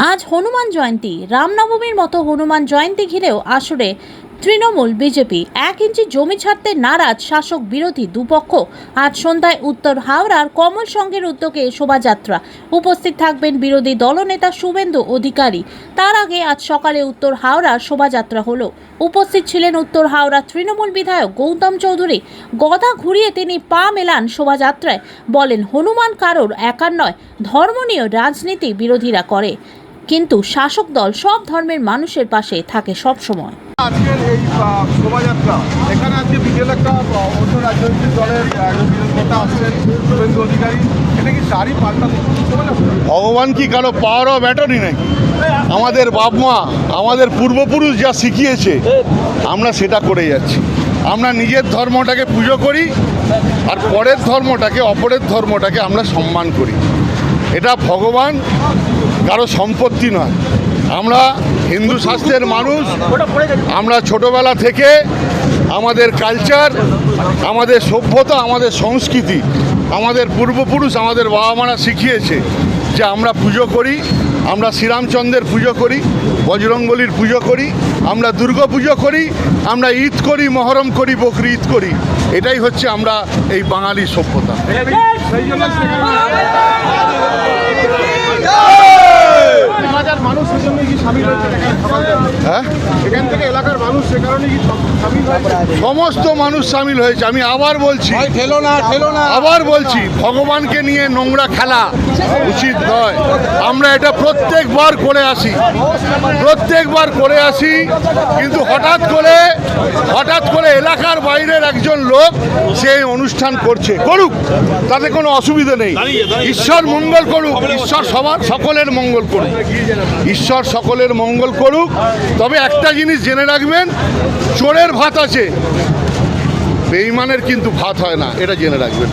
আজ হনুমান জয়ন্তী। রামনবমীর মতো হনুমান জয়ন্তী ঘিরেও আসরে তৃণমূল বিজেপি 1 ইঞ্চি জমি ছাড়তে নারাজ শাসক বিরোধী দুপক্ষ। আজ সন্ধ্যায় উত্তর হাওড়ার কমল সংঘের উদ্যোগে শোভাযাত্রা। উপস্থিত থাকবেন বিরোধী দলনেতা শুভেন্দু অধিকারী। তার আগে আজ সকালে উত্তর হাওড়ার শোভাযাত্রা হলো। উপস্থিত ছিলেন উত্তর হাওড়া তৃণমূল বিধায়ক গৌতম চৌধুরী। গদা ঘুরিয়ে তিনি পা মেলান শোভাযাত্রায়। বলেন, হনুমান কারোর একার নয়, ধর্ম নিয়ে রাজনীতি বিরোধীরা করে, কিন্তু শাসক দল সব ধর্মের মানুষের পাশে থাকে সব সময়। আজকের এই শোভাযাত্রা এখানে আজকে বিকেল একটা অন্য রাজনৈতিক দলের নেতা আসছেন শুভেন্দু অধিকারী, এটা কি দাড়ি পাল্টাতে ভগবান কি কারো পাওয়ার অফ অ্যাটর্নি নাকি? আমাদের বাপ মা, আমাদের পূর্বপুরুষ যা শিখিয়েছে আমরা সেটা করে যাচ্ছি। আমরা নিজের ধর্মটাকে পুজো করি আর পরের ধর্মটাকে, অপরের ধর্মটাকে আমরা সম্মান করি। এটা ভগবান কারো সম্পত্তি নয়। আমরা হিন্দু শাস্ত্রের মানুষ। আমরা ছোটবেলা থেকে আমাদের কালচার, আমাদের সভ্যতা, আমাদের সংস্কৃতি, আমাদের পূর্বপুরুষ, আমাদের বাবা মারা শিখিয়েছে যে আমরা পুজো করি। আমরা শ্রীরামচন্দ্রের পুজো করি, বজরংবলীর পুজো করি, আমরা দুর্গা পুজো করি, আমরা ঈদ করি, মহরম করি, বকরি ঈদ করি। এটাই হচ্ছে আমরা এই বাঙালি সভ্যতা। সমস্ত মানুষ সামিল হয়েছে। আমি আবার বলছি, ভগবানকে নিয়ে নোংরা খেলা উচিত নয়। আমরা এটা প্রত্যেকবার করে আসি, কিন্তু হঠাৎ করে এলাকার বাইরের একজন লোক সেই অনুষ্ঠান করুক, তাতে কোনো অসুবিধা নেই। ঈশ্বর মঙ্গল করুক, ঈশ্বর সকলের মঙ্গল করুক, ঈশ্বর সকলের মঙ্গল করুক। তবে একটা জিনিস জেনে রাখবেন, চোরের ভাত আছে, বেঈমানের কিন্তু ভাত হয় না, এটা জেনে রাখবেন।